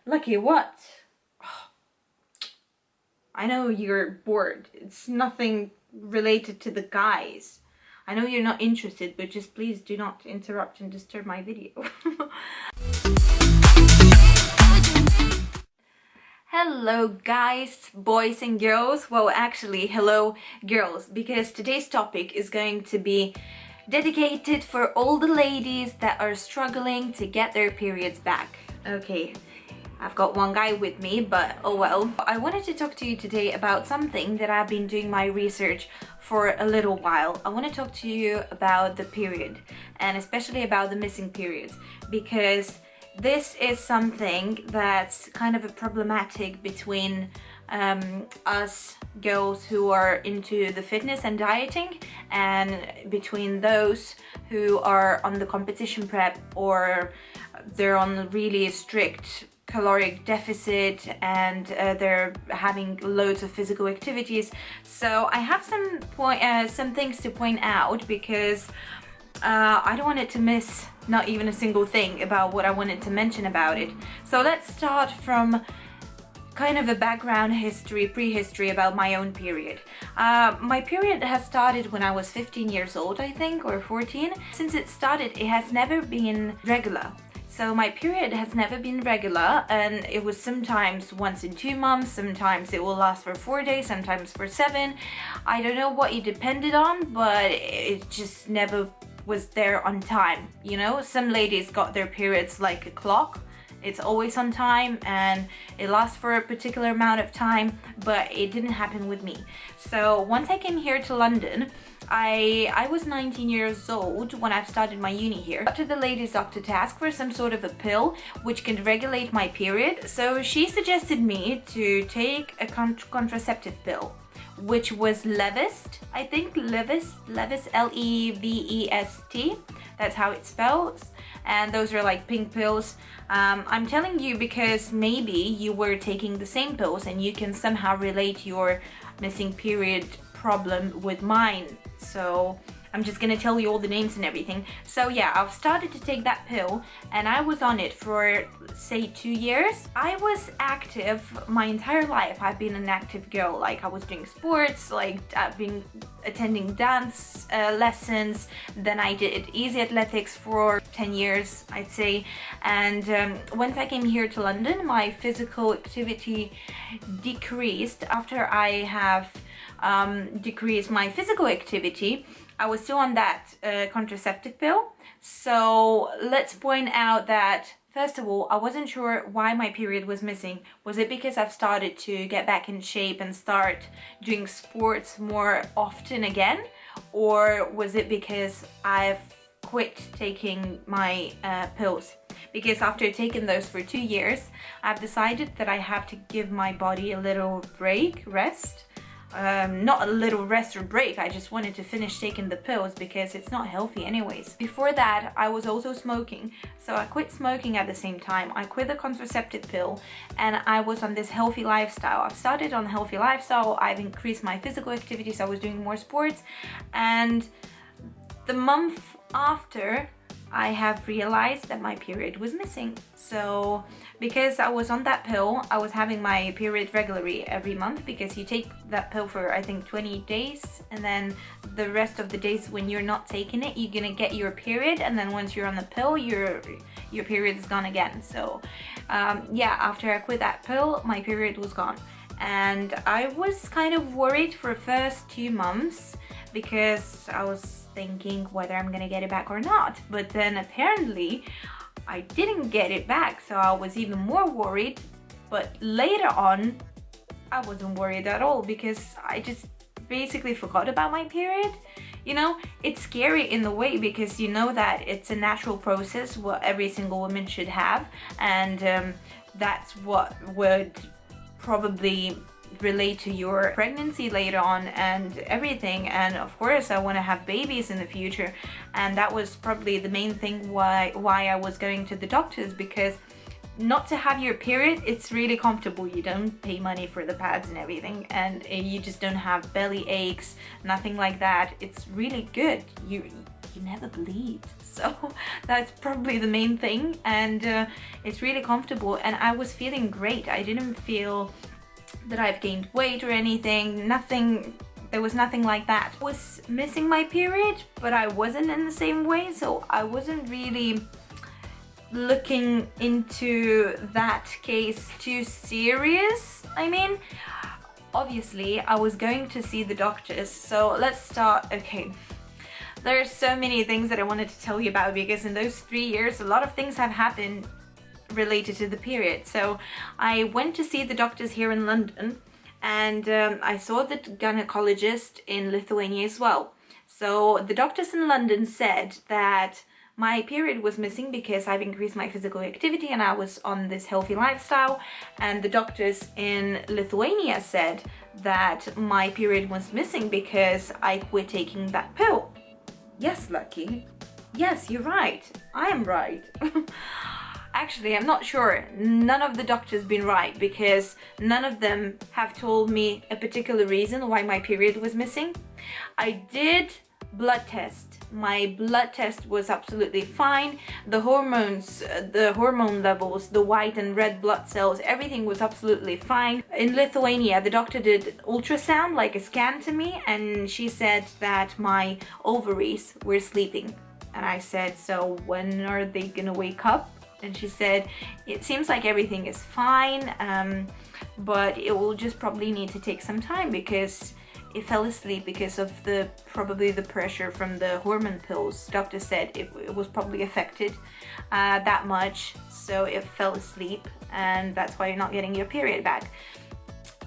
Lucky what? I know you're bored. It's nothing related to the guys. I know you're not interested, but just please do not interrupt and disturb my video. Hello guys, boys and girls. Well, actually, hello girls, because today's topic is going to be dedicated for all the ladies that are struggling to get their periods back. Okay, I've got one guy with me, but oh well. I wanted to talk to you today about something that I've been doing my research for a little while. I want to talk to you about the period, and especially about the missing periods, because this is something that's kind of a problematic between us girls who are into the fitness and dieting, and between those who are on the competition prep, or they're on really strict caloric deficit, and they're having loads of physical activities. So I have some things to point out, because I don't want it to miss not even a single thing about what I wanted to mention about it. So let's start from kind of a background history, prehistory about my own period. My period has started when I was 15 years old, I think, or 14. Since it started, it has never been regular. So my period has never been regular, and it was sometimes once in 2 months, sometimes it will last for 4 days, sometimes for 7. I don't know what it depended on, but it just never was there on time, you know? Some ladies got their periods like a clock. It's always on time and it lasts for a particular amount of time, but it didn't happen with me. So once I came here to London, I was 19 years old when I started my uni here. I got to the ladies' doctor to ask for some sort of a pill which can regulate my period. So she suggested me to take a contraceptive pill, which was Levest, I think. Levest, Levest. That's how it spells. And those are like pink pills. I'm telling you because maybe you were taking the same pills and you can somehow relate your missing period problem with mine. So I'm just gonna tell you all the names and everything. So yeah, I've started to take that pill, and I was on it for, say, 2 years. I was active my entire life. I've been an active girl. Like, I was doing sports, like I've been attending dance lessons. Then I did easy athletics for 10 years, I'd say. And once I came here to London, my physical activity decreased. After I have decreased my physical activity, I was still on that contraceptive pill. So let's point out that, first of all, I wasn't sure why my period was missing. Was it because I've started to get back in shape and start doing sports more often again? Or was it because I've quit taking my pills? Because after taking those for 2 years, I've decided that I have to give my body a little break, rest. Not a little rest or break, I just wanted to finish taking the pills because it's not healthy anyways. Before that, I was also smoking, so I quit smoking at the same time. I quit the contraceptive pill and I was on this healthy lifestyle. I've started on a healthy lifestyle, I've increased my physical activities, I was doing more sports, and the month after, I have realized that my period was missing. So because I was on that pill, I was having my period regularly every month, because you take that pill for, I think, 20 days, and then the rest of the days when you're not taking it, you're gonna get your period, and then once you're on the pill, your period is gone again. So yeah, after I quit that pill, my period was gone. And I was kind of worried for the first 2 months, because I was thinking whether I'm gonna get it back or not. But then apparently I didn't get it back, so I was even more worried. But later on, I wasn't worried at all, because I just basically forgot about my period. You know, it's scary in the way, because you know that it's a natural process, what every single woman should have, and that's what would probably relate to your pregnancy later on and everything. And of course I want to have babies in the future, and that was probably the main thing why I was going to the doctors, because not to have your period, it's really comfortable. You don't pay money for the pads and everything, and you just don't have belly aches, nothing like that. It's really good. you never bleed. So that's probably the main thing, and it's really comfortable, and I was feeling great. I didn't feel that I've gained weight or anything, nothing. There was nothing like that. I was missing my period, but I wasn't in the same way, so I wasn't really looking into that case too serious. I mean, obviously I was going to see the doctors, so let's start. Okay, there's so many things that I wanted to tell you about, because in those 3 years a lot of things have happened related to the period. So I went to see the doctors here in London, and I saw the gynecologist in Lithuania as well. So the doctors in London said that my period was missing because I've increased my physical activity and I was on this healthy lifestyle, and the doctors in Lithuania said that my period was missing because I quit taking that pill. Yes, Lucky. Yes, you're right. I am right. Actually, I'm not sure. None of the doctors been right, because none of them have told me a particular reason why my period was missing. I did blood test. My blood test was absolutely fine. The hormones, the hormone levels, the white and red blood cells, everything was absolutely fine. In Lithuania, the doctor did ultrasound, like a scan to me, and she said that my ovaries were sleeping. And I said, so when are they gonna wake up? And she said, it seems like everything is fine, but it will just probably need to take some time, because it fell asleep because of probably the pressure from the hormone pills. Doctor said it was probably affected that much, so it fell asleep, and that's why you're not getting your period back.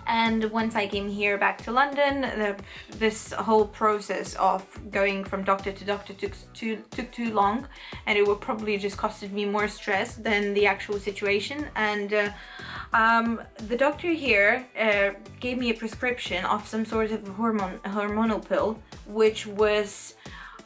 And once I came here back to London, this whole process of going from doctor to doctor took too long, and it would probably just costed me more stress than the actual situation. And the doctor here gave me a prescription of some sort of hormonal pill, which was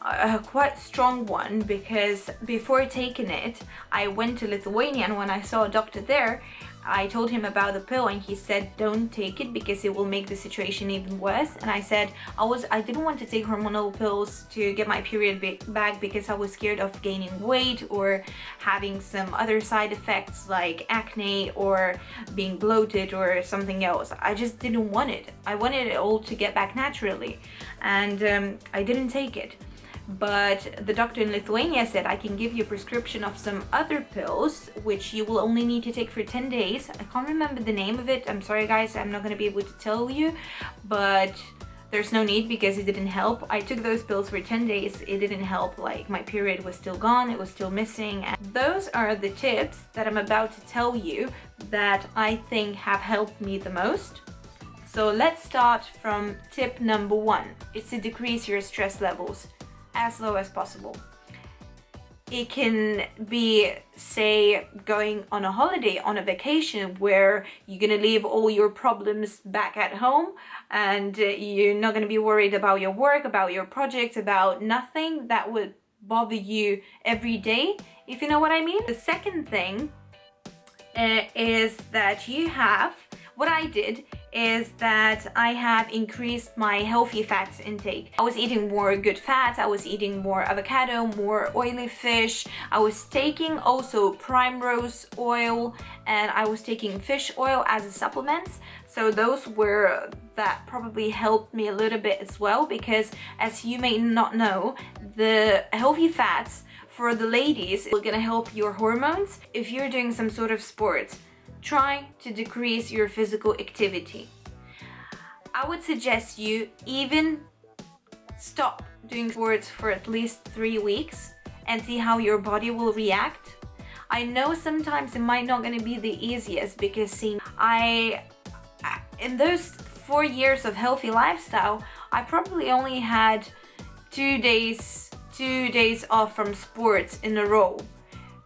a quite strong one, because before taking it, I went to Lithuania, and when I saw a doctor there, I told him about the pill, and he said don't take it because it will make the situation even worse. And I said I didn't want to take hormonal pills to get my period back because I was scared of gaining weight or having some other side effects like acne or being bloated or something else. I just didn't want it. I wanted it all to get back naturally, and I didn't take it. But the doctor in Lithuania said I can give you a prescription of some other pills, which you will only need to take for 10 days. I can't remember the name of it. I'm sorry guys, I'm not going to be able to tell you, but there's no need because it didn't help. I took those pills for 10 days. It didn't help. Like, my period was still gone. It was still missing. And those are the tips that I'm about to tell you that I think have helped me the most. So let's start from tip number 1. It's to decrease your stress levels as low as possible. It can be, say, going on a holiday, on a vacation, where you're gonna leave all your problems back at home, and you're not gonna be worried about your work, about your projects, about nothing that would bother you every day, if you know what I mean. The second thing is that you have, what I did is that I have increased my healthy fats intake. I was eating more good fats, I was eating more avocado, more oily fish, I was taking also primrose oil, and I was taking fish oil as a supplement. So those were, that probably helped me a little bit as well, because as you may not know, the healthy fats for the ladies are gonna help your hormones. If you're doing some sort of sport, try to decrease your physical activity. I would suggest you even stop doing sports for at least 3 weeks and see how your body will react. I know sometimes it might not gonna be the easiest, because see, in those 4 years of healthy lifestyle, I probably only had 2 days off from sports in a row.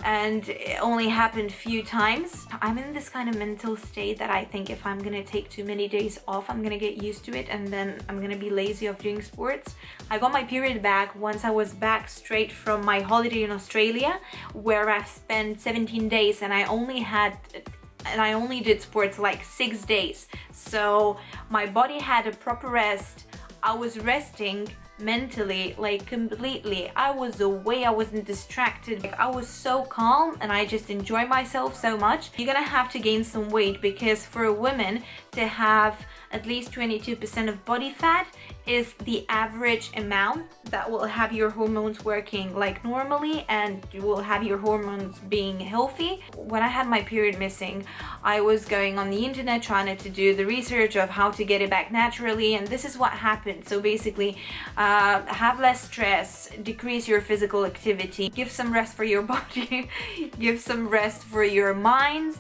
And it only happened few times. I'm in this kind of mental state that I think if I'm gonna take too many days off, I'm gonna get used to it, and then I'm gonna be lazy of doing sports. I got my period back once I was back straight from my holiday in Australia, where I've spent 17 days, and I only did sports like 6 days. So my body had a proper rest. I was resting mentally, like completely. I was away, I wasn't distracted, like, I was so calm and I just enjoy myself so much. You're gonna have to gain some weight, because for a woman to have at least 22% of body fat is the average amount that will have your hormones working like normally, and you will have your hormones being healthy. When I had my period missing, I was going on the internet trying to do the research of how to get it back naturally, and this is what happened. So basically, have less stress, decrease your physical activity, give some rest for your body, give some rest for your minds,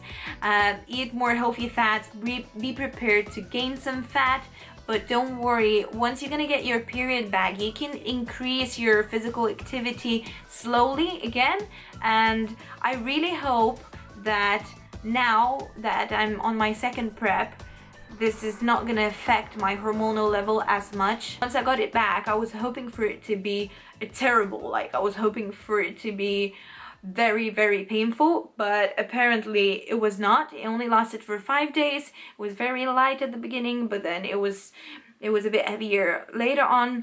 eat more healthy fats, be prepared to gain some fat. But don't worry, once you're gonna get your period back, you can increase your physical activity slowly again. And I really hope that now that I'm on my second prep, this is not gonna affect my hormonal level as much. Once I got it back, I was hoping for it to be terrible. Like, I was hoping for it to be very, very painful, but apparently it was not. It only lasted for 5 days. It was very light at the beginning, but then it was a bit heavier later on,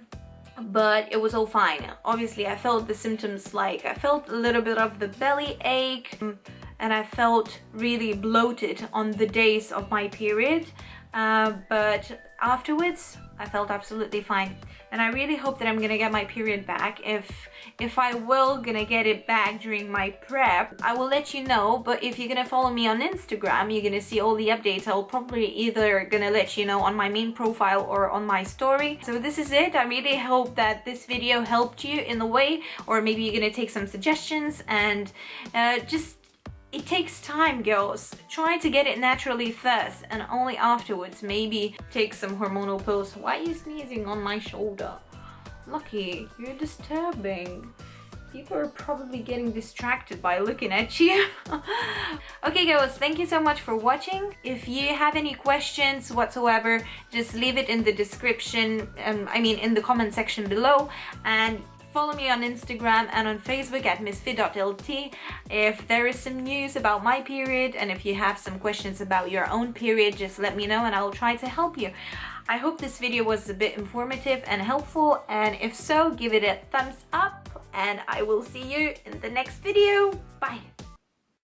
but it was all fine. Obviously, I felt the symptoms, like I felt a little bit of the belly ache, and I felt really bloated on the days of my period, but afterwards I felt absolutely fine. And I really hope that I'm gonna get my period back. If I will gonna get it back during my prep, I will let you know. But if you're gonna follow me on Instagram, you're gonna see all the updates. I'll probably either gonna let you know on my main profile or on my story. So this is it. I really hope that this video helped you in the way, or maybe you're gonna take some suggestions, and just, it takes time, girls. Try to get it naturally first, and only afterwards maybe take some hormonal pills. Why are you sneezing on my shoulder? Lucky, you're disturbing. People are probably getting distracted by looking at you. Okay, girls, thank you so much for watching. If you have any questions whatsoever, just leave it in the description, in the comment section below, and follow me on Instagram and on Facebook at missfit.lt if there is some news about my period, and if you have some questions about your own period, just let me know and I'll try to help you. I hope this video was a bit informative and helpful, and if so, give it a thumbs up, and I will see you in the next video. Bye!